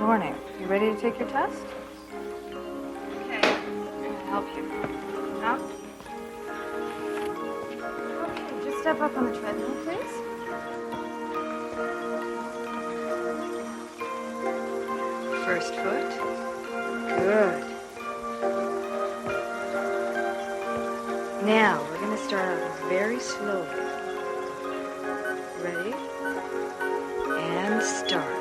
Morning. You ready to take your test? Okay. I'll help you. Huh? Okay, just step up on the treadmill, please. First foot. Good. Now, we're going to start out very slowly. Ready? And start.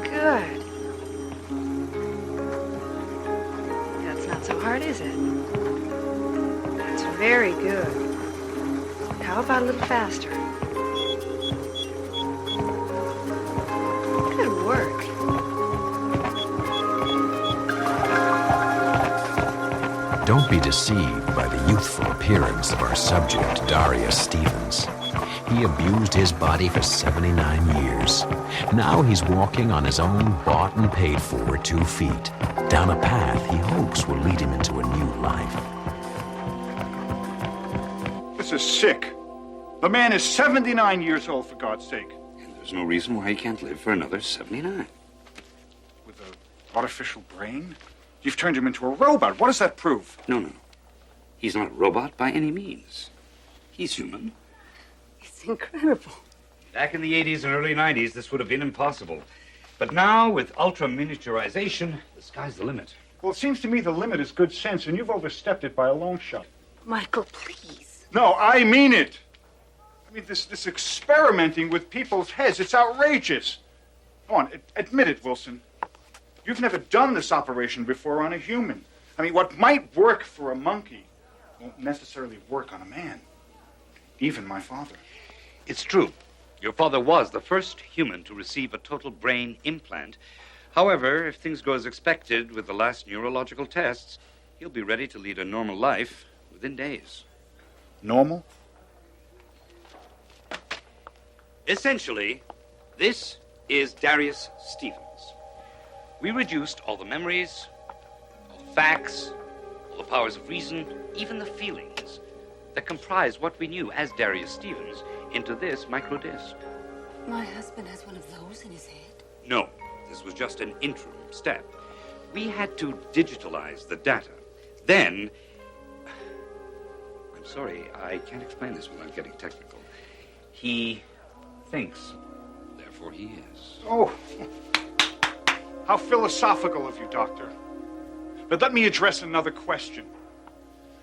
Good. That's not so hard, is it? That's very good. How about a little faster? Good work. Don't be deceived by the youthful appearance of our subject, Darius Stevens. He abused his body for 79 years. Now he's walking on his own bought and paid for 2 feet, down a path he hopes will lead him into a new life. This is sick. The man is 79 years old, for God's sake. And there's no reason why he can't live for another 79. With an artificial brain? You've turned him into a robot. What does that prove? No. He's not a robot by any means. He's human. It's incredible. Back in the 80s and early 90s, this would have been impossible. But now, with ultra-miniaturization, the sky's the limit. Well, it seems to me the limit is good sense, and you've overstepped it by a long shot. Michael, please. No, I mean it. I mean, this experimenting with people's heads, it's outrageous. Go on, admit it, Wilson. You've never done this operation before on a human. I mean, what might work for a monkey won't necessarily work on a man. Even my father. It's true. Your father was the first human to receive a total brain implant. However, if things go as expected with the last neurological tests, he'll be ready to lead a normal life within days. Normal? Essentially, this is Darius Stevens. We reduced all the memories, all the facts, all the powers of reason, even the feelings that comprise what we knew as Darius Stevens into this microdisc. My husband has one of those in his head. No, this was just an interim step. We had to digitalize the data. Then, I'm sorry, I can't explain this without getting technical. He thinks, therefore he is. Oh, how philosophical of you, Doctor. But let me address another question.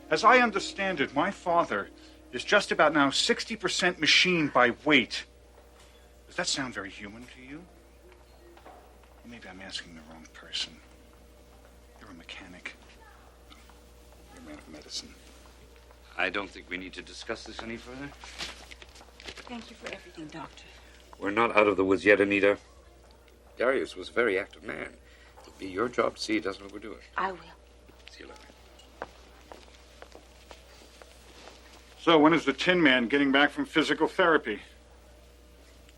As I understand it, my father is just about now 60% machine by weight. Does that sound very human to you? Maybe I'm asking the wrong person. You're a mechanic. You're a man of medicine. I don't think we need to discuss this any further. Thank you for everything, Doctor. We're not out of the woods yet, Anita. Darius was a very active man. It'll be your job to see he doesn't overdo it. I will. See you later. So, when is the Tin Man getting back from physical therapy?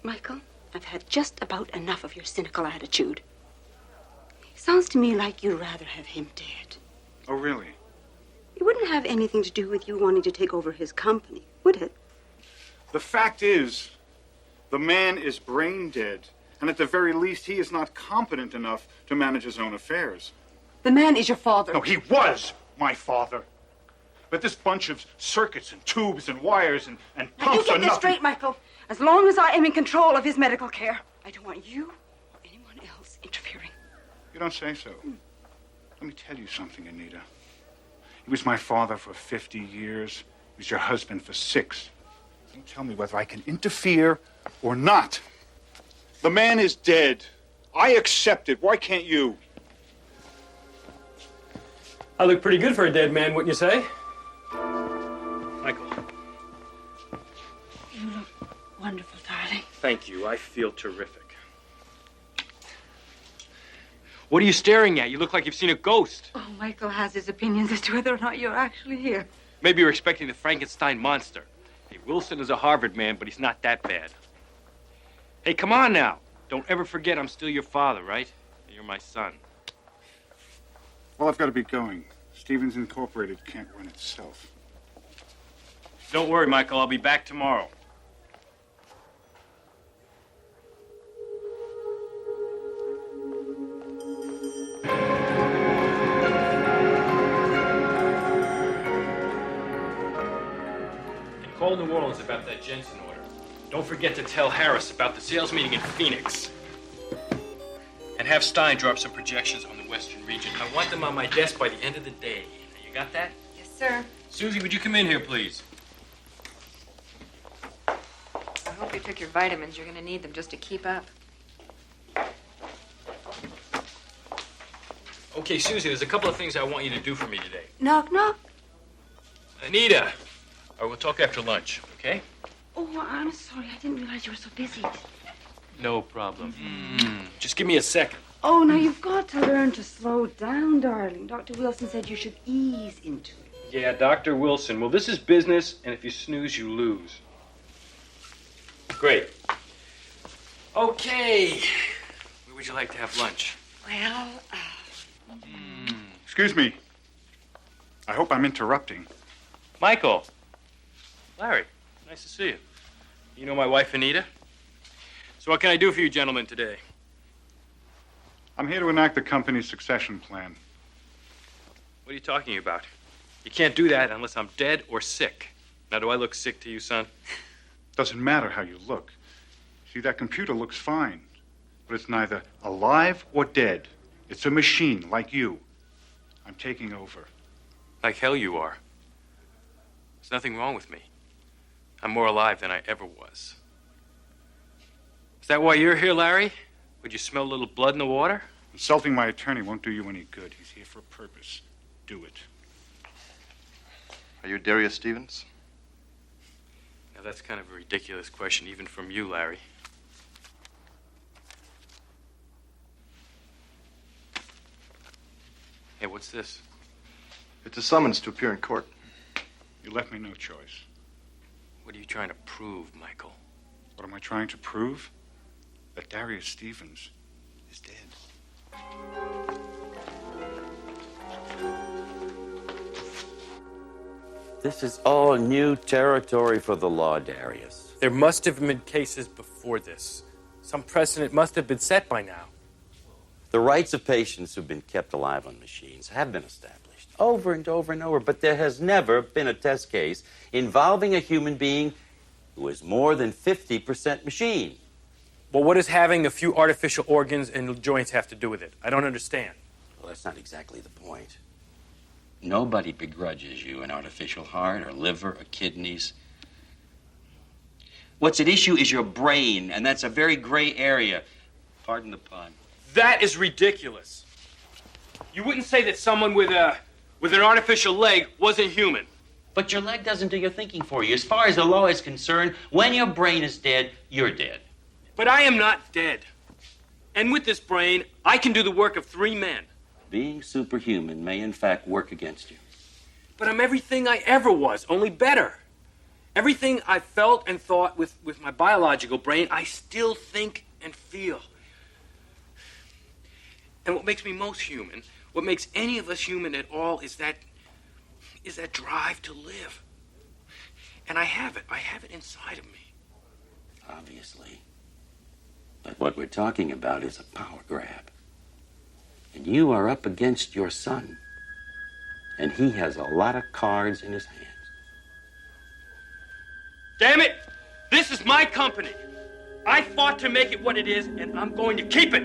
Michael, I've had just about enough of your cynical attitude. Sounds to me like you'd rather have him dead. Oh, really? It wouldn't have anything to do with you wanting to take over his company, would it? The fact is, the man is brain dead. And at the very least, he is not competent enough to manage his own affairs. The man is your father. No, he was my father. But this bunch of circuits and tubes and wires and Now pumps you are get this nothing. straight, Michael. As long as I am in control of his medical care, I don't want you or anyone else interfering. You don't say so. Let me tell you something, Anita. He was my father for 50 years. He was your husband for 6. You tell me whether I can interfere or not. The man is dead. I accept it. Why can't you? I look pretty good for a dead man, wouldn't you say? Michael. You look wonderful, darling. Thank you. I feel terrific. What are you staring at? You look like you've seen a ghost. Oh, Michael has his opinions as to whether or not you're actually here. Maybe you're expecting the Frankenstein monster. Hey, Wilson is a Harvard man, but he's not that bad. Hey, come on now. Don't ever forget I'm still your father, right? You're my son. Well, I've got to be going. Stevens Incorporated can't run itself. Don't worry, Michael. I'll be back tomorrow. Tell New Orleans about that Jensen order. Don't forget to tell Harris about the sales meeting in Phoenix. And have Stein drop some projections on the Western region. I want them on my desk by the end of the day. You got that? Yes, sir. Susie, would you come in here, please? I hope you took your vitamins. You're going to need them just to keep up. Okay, Susie, there's a couple of things I want you to do for me today. Knock, knock. Anita, we'll talk after lunch, okay? Oh, I'm sorry. I didn't realize you were so busy. No problem. Just give me a second. Oh, now you've got to learn to slow down, darling. Dr. Wilson said you should ease into it. Yeah, Dr. Wilson. Well, this is business, and if you snooze, you lose. Great. Okay. Where would you like to have lunch? Well, Excuse me. I hope I'm interrupting. Michael. Larry, nice to see you. You know my wife, Anita? So what can I do for you gentlemen today? I'm here to enact the company's succession plan. What are you talking about? You can't do that unless I'm dead or sick. Now, do I look sick to you, son? Doesn't matter how you look. See, that computer looks fine, but it's neither alive or dead. It's a machine, like you. I'm taking over. Like hell you are. There's nothing wrong with me. I'm more alive than I ever was. Is that why you're here, Larry? Would you smell a little blood in the water? Insulting my attorney won't do you any good. He's here for a purpose. Do it. Are you Darius Stevens? Now, that's kind of a ridiculous question, even from you, Larry. Hey, what's this? It's a summons to appear in court. You left me no choice. What are you trying to prove, Michael? What am I trying to prove? That Darius Stevens is dead. This is all new territory for the law, Darius. There must have been cases before this. Some precedent must have been set by now. The rights of patients who've been kept alive on machines have been established over and over and over, but there has never been a test case involving a human being who is more than 50% machine. Well, what does having a few artificial organs and joints have to do with it? I don't understand. Well, that's not exactly the point. Nobody begrudges you an artificial heart or liver or kidneys. What's at issue is your brain, and that's a very gray area. Pardon the pun. That is ridiculous. You wouldn't say that someone with an artificial leg wasn't human. But your leg doesn't do your thinking for you. As far as the law is concerned, when your brain is dead, you're dead. But I am not dead. And with this brain, I can do the work of 3 men. Being superhuman may in fact work against you. But I'm everything I ever was, only better. Everything I felt and thought with my biological brain, I still think and feel. And what makes me most human, what makes any of us human at all, is that drive to live. And I have it inside of me. Obviously. But what we're talking about is a power grab. And you are up against your son. And he has a lot of cards in his hands. Damn it! This is my company. I fought to make it what it is, and I'm going to keep it.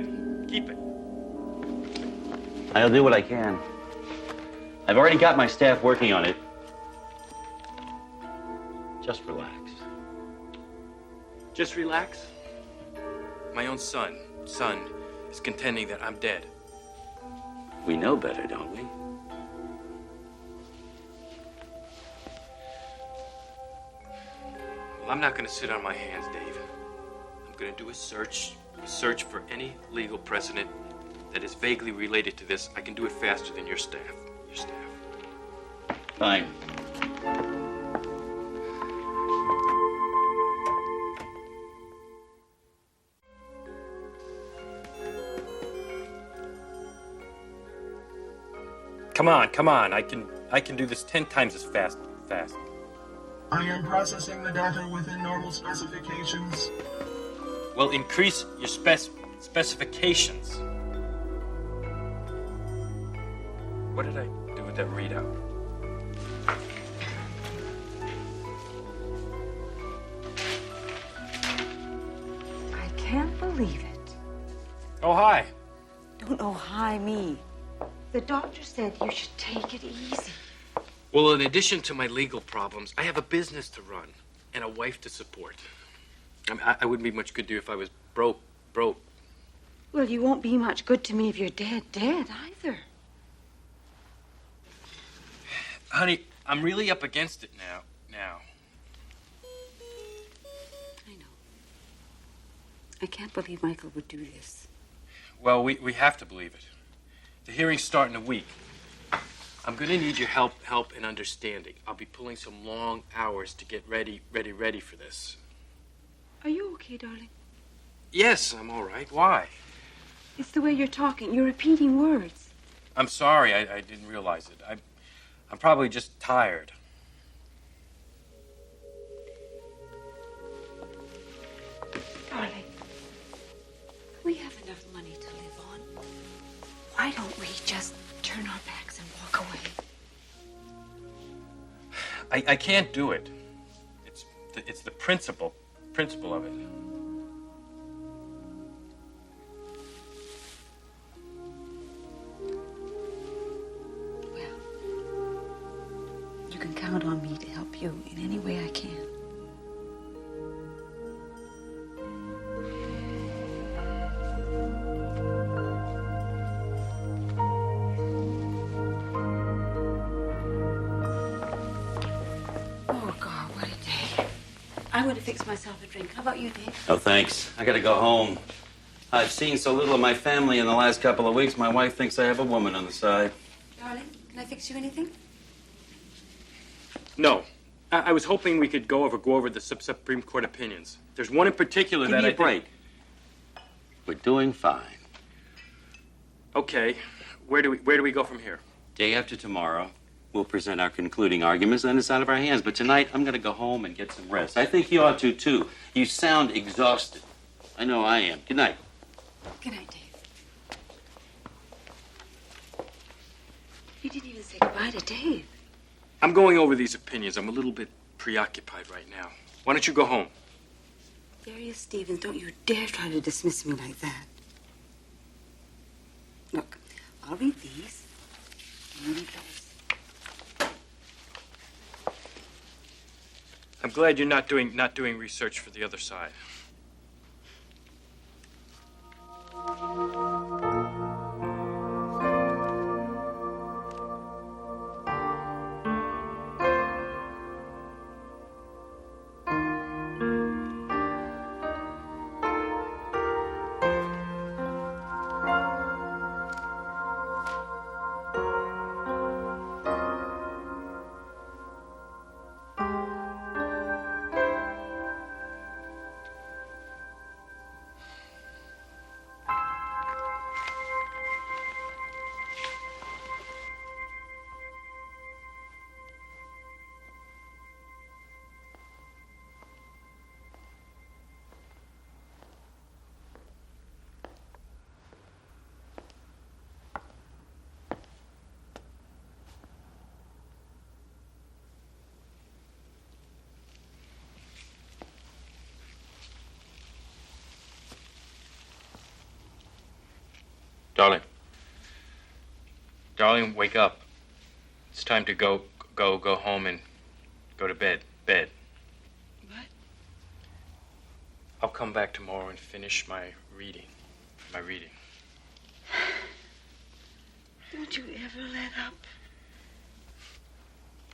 Keep it. I'll do what I can. I've already got my staff working on it. Just relax. Just relax. My own son is contending that I'm dead. We know better, don't we? Well, I'm not going to sit on my hands, Dave. I'm going to do a search for any legal precedent that is vaguely related to this. I can do it faster than your staff. Fine. Come on. I can do this 10 times as fast. I am processing the data within normal specifications. Well, increase your specifications. What did I do with that readout? believe it. Oh, hi. Don't oh hi me. The doctor said you should take it easy. Well, in addition to my legal problems, I have a business to run and a wife to support. I wouldn't be much good to you if I was broke. Well, you won't be much good to me if you're dead either. Honey, I'm really up against it now. I know. I can't believe Michael would do this. Well, we have to believe it. The hearings start in a week. I'm going to need your help and understanding. I'll be pulling some long hours to get ready for this. Are you okay, darling? Yes, I'm all right. Why? It's the way you're talking. You're repeating words. I'm sorry. I didn't realize it. I'm probably just tired. Darling, we have enough money to live on. Why don't we just turn our backs and walk away? I can't do it. It's the principle of it. Well, you can count on me to help you in any way I can. Oh, God, what a day. I would have fixed myself a drink. How about you, Dave? No, thanks. I gotta go home. I've seen so little of my family in the last couple of weeks, my wife thinks I have a woman on the side. Darling, can I fix you anything? No. I was hoping we could go over the Supreme Court opinions. There's one in particular Give that me I a break. We're doing fine. Okay. Where do we go from here? Day after tomorrow, we'll present our concluding arguments, then it's out of our hands. But tonight, I'm going to go home and get some rest. I think you ought to, too. You sound exhausted. I know I am. Good night. Good night, Dave. You didn't even say goodbye to Dave. I'm going over these opinions. I'm a little bit preoccupied right now. Why don't you go home? Darius Stevens, don't you dare try to dismiss me like that. Look, I'll read these. You read those. I'm glad you're not doing research for the other side. Darling, wake up. It's time to go home and go to bed. What? I'll come back tomorrow and finish my reading. Don't you ever let up?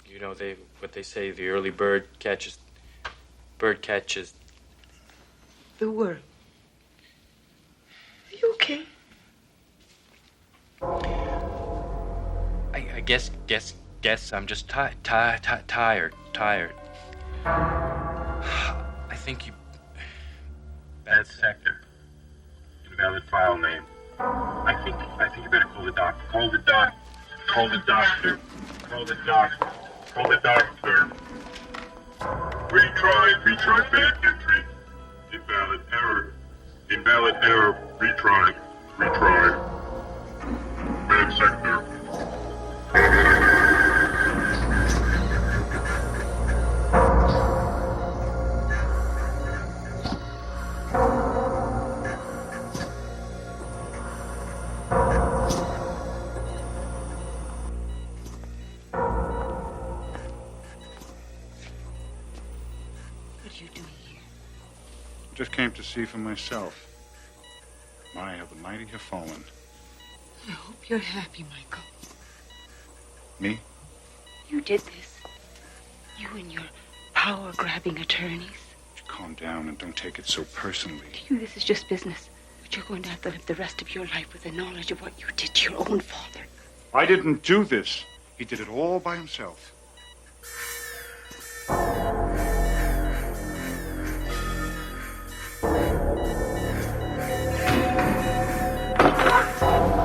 You know what they say, the early bird catches The worm. Are you okay? I guess I'm just tired. I think you... Bad sector. Invalid file name. I think you better call the doctor. Call the doctor. Retry bad entry. Invalid error. Retry. Bad sector. Just came to see for myself. My, how the mighty have fallen. I hope you're happy, Michael. Me? You did this. You and your power-grabbing attorneys. Calm down and don't take it so personally. To you, this is just business. But you're going to have to live the rest of your life with the knowledge of what you did to your own father. I didn't do this. He did it all by himself.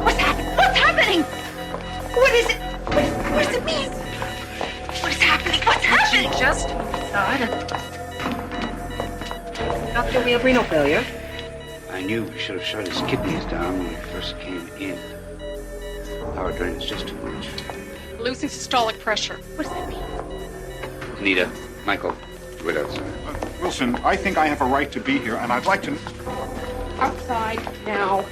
What's happening? What is it? What does it mean? What is happening? What's happening? She just died. Doctor, we have renal failure. I knew we should have shut his kidneys down when we first came in. Power drain is just too much. Losing systolic pressure. What does that mean? Anita, Michael, wait outside. Wilson, I think I have a right to be here, and I'd like to... Outside now.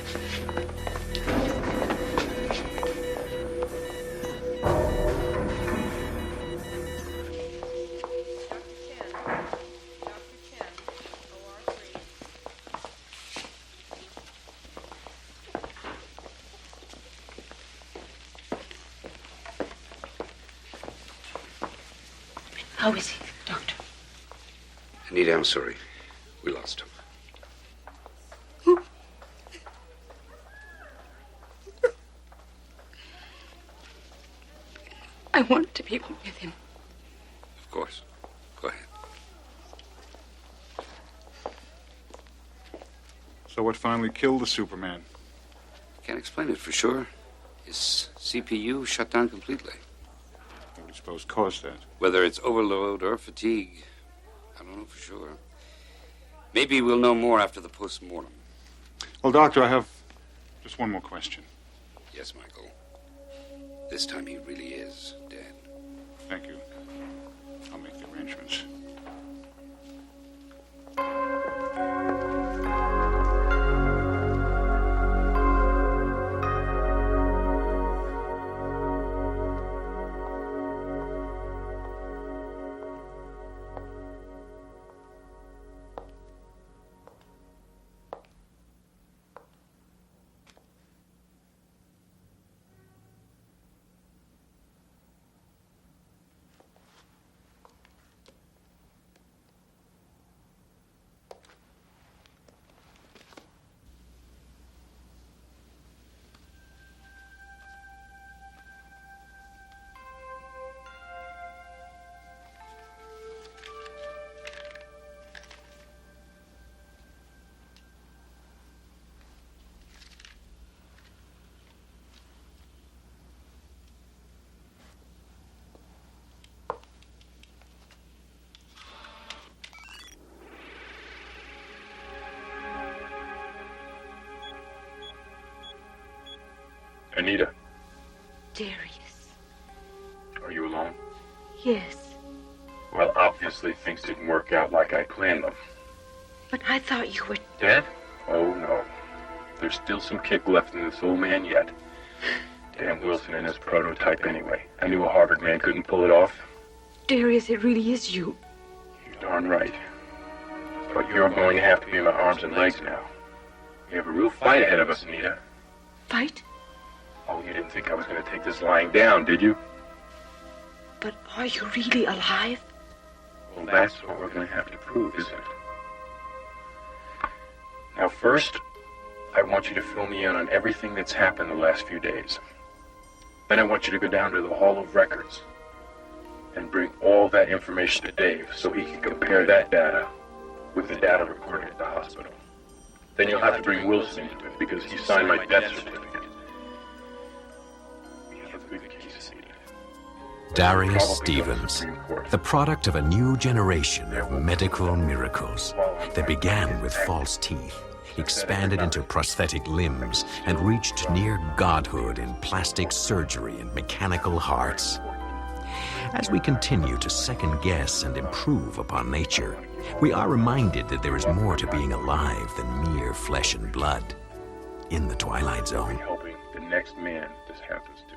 How is he, Doctor? Anita, I'm sorry. We lost him. I want to be with him. Of course. Go ahead. So what finally killed the Superman? Can't explain it for sure. His CPU shut down completely. What do you suppose caused that? Whether it's overload or fatigue, I don't know for sure. Maybe we'll know more after the post-mortem. Well, Doctor, I have just one more question. Yes, Michael. This time he really is dead. Thank you. I'll make the arrangements. Anita, Darius. are you alone? Yes. Well, obviously things didn't work out like I planned them. But I thought you were... Dead? Oh, no. There's still some kick left in this old man yet. Damn Wilson and his prototype anyway. I knew a Harvard man couldn't pull it off. Darius, it really is you. You're darn right. But you're going to have to be my arms and legs now. We have a real fight ahead of us, Anita. Fight? Oh, you didn't think I was going to take this lying down, did you? But are you really alive? Well, that's what we're going to have to prove, isn't it? Now, first, I want you to fill me in on everything that's happened the last few days. Then I want you to go down to the Hall of Records and bring all that information to Dave so he can compare that data with the data recorded at the hospital. Then you'll have to bring Wilson into it because he signed my death certificate. We have a good case, Anita. Darius Stevens, the product of a new generation of medical miracles that began with false teeth, expanded into prosthetic limbs, and reached near godhood in plastic surgery and mechanical hearts. As we continue to second-guess and improve upon nature, we are reminded that there is more to being alive than mere flesh and blood. In the Twilight Zone. Helping the next man this happens to.